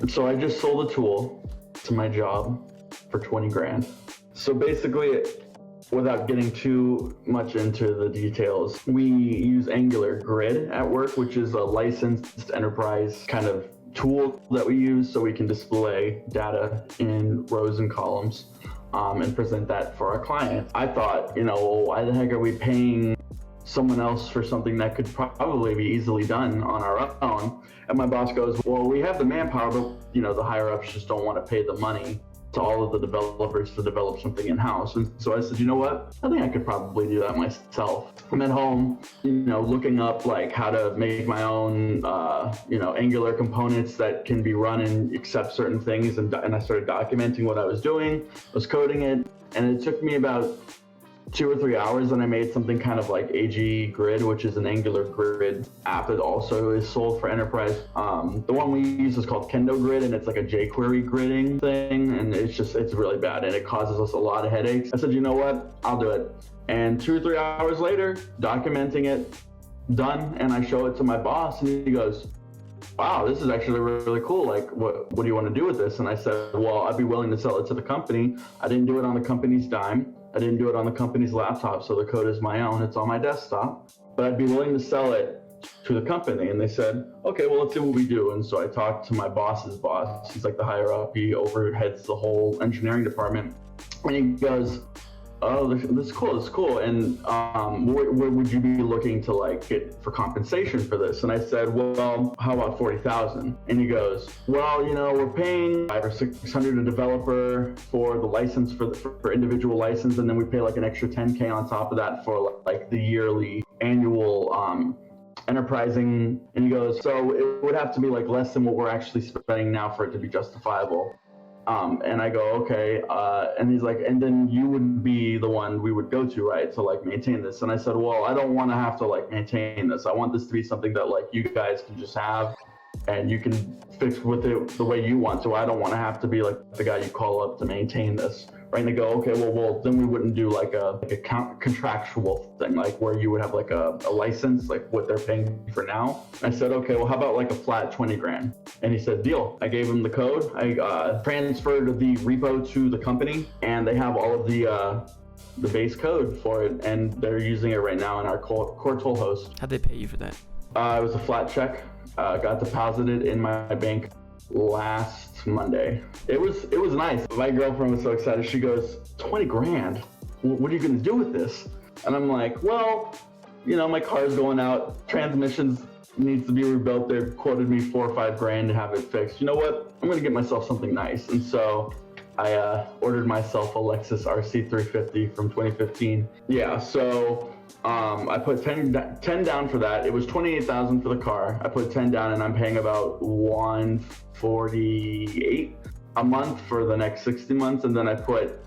So I just sold a tool to my job for 20 grand. So basically, without getting too much into the details, we use Angular Grid at work, which is a licensed enterprise kind of tool that we use so we can display data in rows and columns and present that for our clients. I thought, well, why the heck are we paying someone else for something that could probably be easily done on our own? And my boss goes, well, we have the manpower, but the higher ups just don't want to pay the money to all of the developers to develop something in-house. And so I said, you know what? I think I could probably do that myself. I'm at home, looking up like how to make my own, Angular components that can be run and accept certain things. And I started documenting what I was doing, was coding it. And it took me about 2 or 3 hours, and I made something kind of like AG Grid, which is an Angular Grid app that also is sold for enterprise. The one we use is called Kendo Grid, and it's like a jQuery gridding thing, and it's really bad, and it causes us a lot of headaches. I said, you know what, I'll do it. And 2 or 3 hours later, documenting it, done, and I show it to my boss, and he goes, wow, this is actually really cool. Like, what do you want to do with this? And I said, well, I'd be willing to sell it to the company. I didn't do it on the company's dime. I didn't do it on the company's laptop, so the code is my own. It's on my desktop. But I'd be willing to sell it to the company. And they said, okay, well, let's see what we do. And so I talked to my boss's boss. He's like the higher up. He overheads the whole engineering department. And he goes, oh, this is cool. And where would you be looking to like get for compensation for this? And I said, well, how about 40,000? And he goes, well, we're paying $500 or $600 a developer for the license for individual license, and then we pay like an extra 10K on top of that for like the yearly annual enterprising. And he goes, so it would have to be like less than what we're actually spending now for it to be justifiable. And I go, okay. And he's like, and then you would be the one we would go to, right? To like maintain this. And I said, well, I don't want to have to like maintain this. I want this to be something that like you guys can just have and you can fix with it the way you want. So I don't want to have to be like the guy you call up to maintain this. Right? And they go, okay, well, then we wouldn't do like a contractual thing, like where you would have like a license, like what they're paying for now. And I said, okay, well, how about like a flat 20 grand? And he said, deal. I gave him the code. I transferred the repo to the company, and they have all of the base code for it, and they're using it right now in our core tool host. How'd they pay you for that? It was a flat check. Got deposited in my bank last Monday. It was nice. My girlfriend was so excited. She goes, 20 grand? What are you going to do with this? And I'm like, well, my car's going out. Transmissions needs to be rebuilt. They quoted me 4 or 5 grand to have it fixed. You know what? I'm going to get myself something nice. And so I ordered myself a Lexus RC350 from 2015. Yeah, so I put 10 down for that. It was $28,000 for the car. I put 10 down, and I'm paying about $148 a month for the next 60 months. And then I put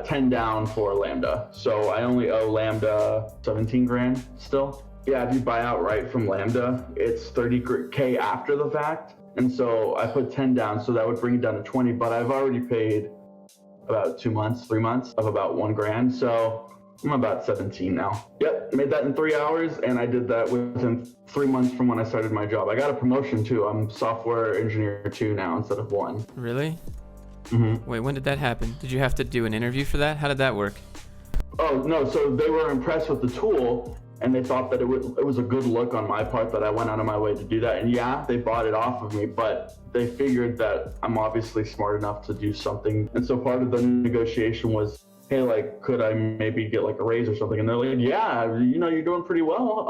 10 down for Lambda. So I only owe Lambda 17 grand still. Yeah, if you buy outright from Lambda, it's 30K after the fact. And so I put 10 down, so that would bring it down to 20, but I've already paid about 3 months of about 1 grand. So I'm about 17 now. Yep, made that in 3 hours, and I did that within 3 months from when I started my job. I got a promotion too. I'm software engineer 2 now instead of 1. Really? Mm-hmm. Wait, when did that happen? Did you have to do an interview for that? How did that work? Oh, no, so they were impressed with the tool, and they thought that it was a good look on my part that I went out of my way to do that. And yeah, they bought it off of me, but they figured that I'm obviously smart enough to do something. And so part of the negotiation was, hey, like, could I maybe get like a raise or something? And they're like, yeah, you're doing pretty well.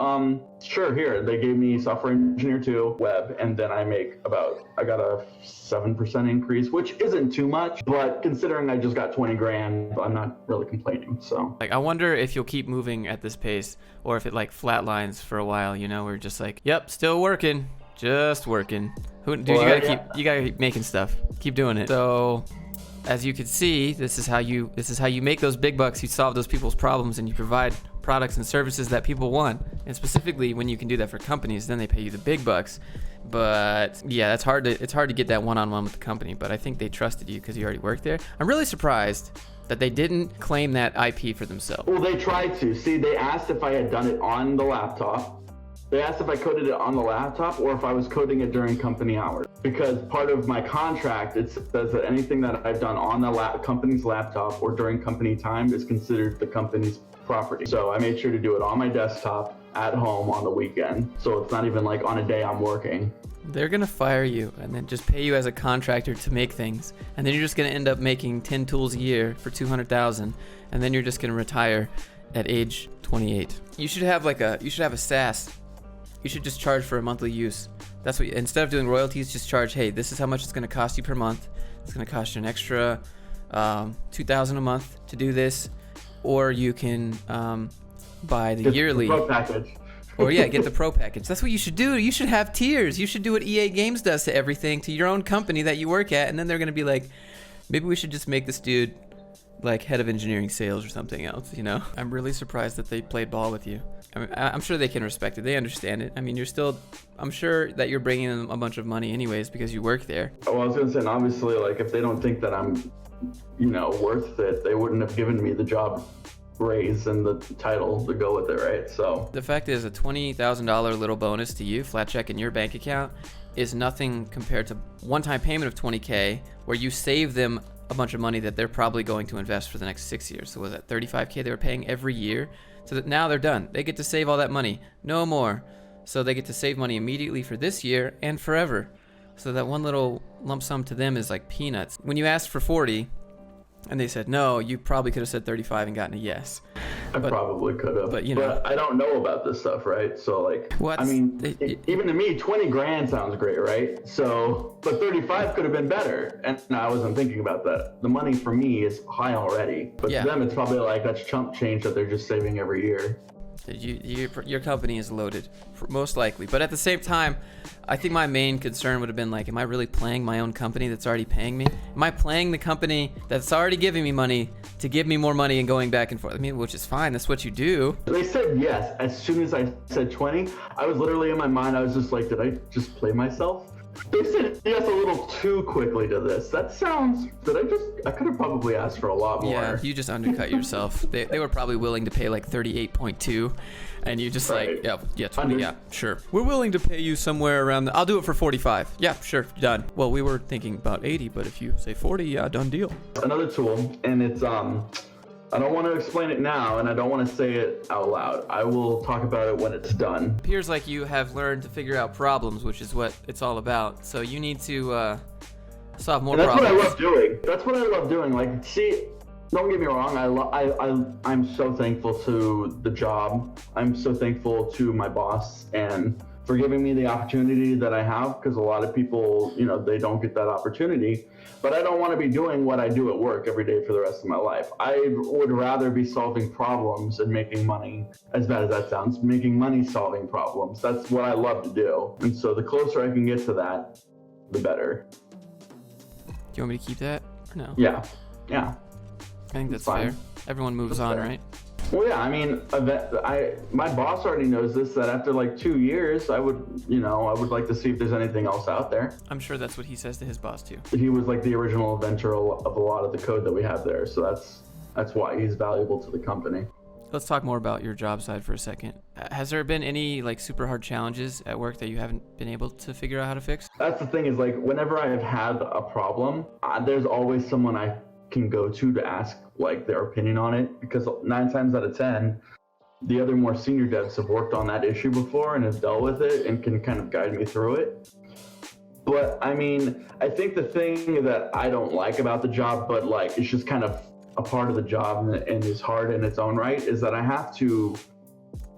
Sure, here. They gave me software engineer 2 web, and then I got a 7% increase, which isn't too much, but considering I just got 20 grand, I'm not really complaining. So like, I wonder if you'll keep moving at this pace, or if it like flatlines for a while, we're just like, yep, still working, just working. Dude, you gotta keep making stuff. Keep doing it. So as you can see, this is how you make those big bucks. You solve those people's problems, and you provide products and services that people want. And specifically, when you can do that for companies, then they pay you the big bucks. But yeah, it's hard to get that one-on-one with the company. But I think they trusted you because you already worked there. I'm really surprised that they didn't claim that IP for themselves. Well, they tried to. See, they asked if I had done it on the laptop, They asked if I coded it on the laptop or if I was coding it during company hours. Because part of my contract, it says that anything that I've done on the company's laptop or during company time is considered the company's property. So I made sure to do it on my desktop at home on the weekend. So it's not even like on a day I'm working. They're gonna fire you and then just pay you as a contractor to make things, and then you're just gonna end up making 10 tools a year for $200,000, and then you're just gonna retire at age 28. You should have a SaaS. You should just charge for a monthly use. That's what instead of doing royalties, just charge, hey, this is how much it's gonna cost you per month. It's gonna cost you an extra $2,000 a month to do this, or you can buy the yearly pro package. Or yeah, get the pro package. That's what you should do. You should have tiers. You should do what EA Games does to everything, to your own company that you work at, and then they're gonna be like, maybe we should just make this dude like head of engineering sales or something else, you know? I'm really surprised that they played ball with you. I mean, I'm sure they can respect it. They understand it. I mean, I'm sure that you're bringing them a bunch of money anyways because you work there. Well, I was gonna say, and obviously, like, if they don't think that I'm, worth it, they wouldn't have given me the job raise and the title to go with it, right? So the fact is, a $20,000 little bonus to you, flat check in your bank account, is nothing compared to one-time payment of $20K where you save them a bunch of money that they're probably going to invest for the next 6 years. So was that $35K they were paying every year? So that now they're done. They get to save all that money. No more. So they get to save money immediately for this year and forever. So that one little lump sum to them is like peanuts. When you asked for 40 and they said no, you probably could have said 35 and gotten a yes. I probably could have, but I don't know about this stuff, right? So like, even to me, 20 grand sounds great, right? So, but 35 could have been better. And I wasn't thinking about that. The money for me is high already, but to them, it's probably like that's chump change that they're just saving every year. Your company is loaded, most likely. But at the same time, I think my main concern would have been like, am I really playing my own company that's already paying me? Am I playing the company that's already giving me money to give me more money and going back and forth? I mean, which is fine. That's what you do. They said yes. As soon as I said 20, I was literally in my mind, I was just like, did I just play myself? They said yes a little too quickly to this. That sounds, I could have probably asked for a lot more. Yeah, you just undercut yourself. They were probably willing to pay like 38.2, and you just like, yeah, 20, yeah, sure. We're willing to pay you somewhere around, I'll do it for 45. Yeah, sure, done. Well, we were thinking about 80, but if you say 40, yeah, done deal. Another tool, and it's, I don't want to explain it now, and I don't want to say it out loud. I will talk about it when it's done. Appears like you have learned to figure out problems, which is what it's all about. So you need to solve more problems. That's what I love doing. That's what I love doing. Like, see, don't get me wrong. I'm so thankful to the job. I'm so thankful to my boss and for giving me the opportunity that I have, because a lot of people, they don't get that opportunity. But I don't want to be doing what I do at work every day for the rest of my life. I would rather be solving problems and making money, as bad as that sounds, making money solving problems. That's what I love to do. And so the closer I can get to that, the better. Do you want me to keep that or no? Yeah. I think that's fair. Everyone moves on, right? Well, yeah, I mean, my boss already knows this, that after like 2 years, I would like to see if there's anything else out there. I'm sure that's what he says to his boss too. He was like the original inventor of a lot of the code that we have there. So that's why he's valuable to the company. Let's talk more about your job side for a second. Has there been any like super hard challenges at work that you haven't been able to figure out how to fix? That's the thing, is like whenever I have had a problem, there's always someone I can go to ask like their opinion on it, because 9 times out of 10 the other more senior devs have worked on that issue before and have dealt with it and can kind of guide me through it. But I mean, I think the thing that I don't like about the job, but like it's just kind of a part of the job and is hard in its own right, is that I have to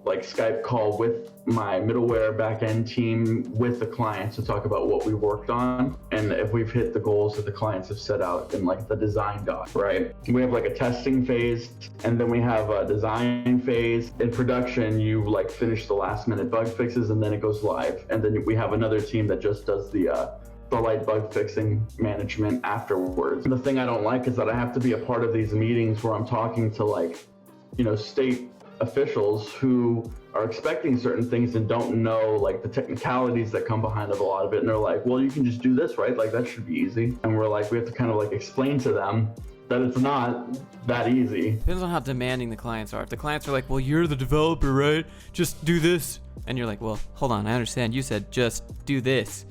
like Skype call with my middleware backend team with the clients to talk about what we worked on and if we've hit the goals that the clients have set out in like the design doc, right? We have like a testing phase, and then we have a design phase. In production, you like finish the last minute bug fixes and then it goes live. And then we have another team that just does the light bug fixing management afterwards. And the thing I don't like is that I have to be a part of these meetings where I'm talking to like, state officials who are expecting certain things and don't know like the technicalities that come behind of a lot of it, and they're like, well, you can just do this, right? Like that should be easy. And we're like, we have to kind of like explain to them that it's not that easy. Depends on how demanding the clients are. If the clients are like, well, you're the developer, right? Just do this. And you're like, well, hold on, I understand. You said just do this.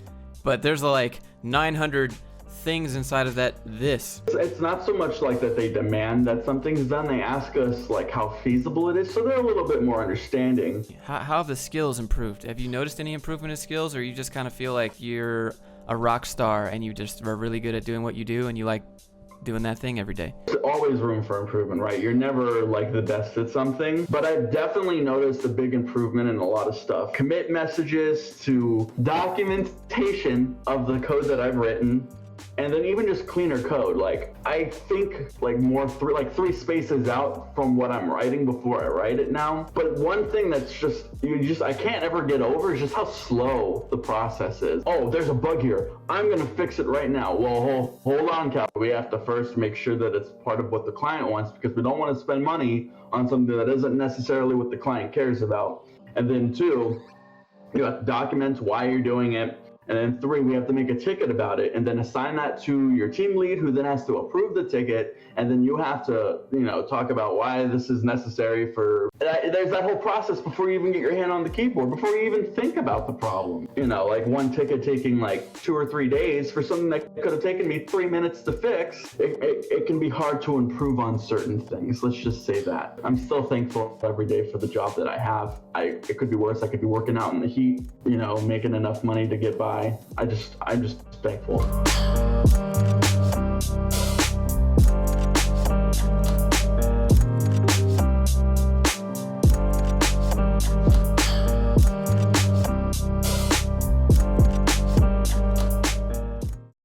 But there's like 900 things inside of that this. It's not so much like that they demand that something's done. They ask us like how feasible it is, so they're a little bit more understanding. How have the skills improved? Have you noticed any improvement in skills, or you just kind of feel like you're a rock star and you just are really good at doing what you do and you like doing that thing every day? There's always room for improvement, right? You're never like the best at something, but I've definitely noticed a big improvement in a lot of stuff. Commit messages to documentation of the code that I've written, and then even just cleaner code. Like I think like more three spaces out from what I'm writing before I write it now. But one thing that's I can't ever get over is just how slow the process is. Oh, there's a bug here. I'm gonna fix it right now. Well, hold on, Cal. We have to first make sure that it's part of what the client wants, because we don't want to spend money on something that isn't necessarily what the client cares about. And then 2, you have to document why you're doing it. And then 3, we have to make a ticket about it and then assign that to your team lead, who then has to approve the ticket. And then you have to, talk about why this is necessary for, there's that whole process before you even get your hand on the keyboard, before you even think about the problem. Like one ticket taking like 2 or 3 days for something that could have taken me 3 minutes to fix. It can be hard to improve on certain things. Let's just say that. I'm still thankful every day for the job that I have. It could be worse. I could be working out in the heat, making enough money to get by. I'm just thankful.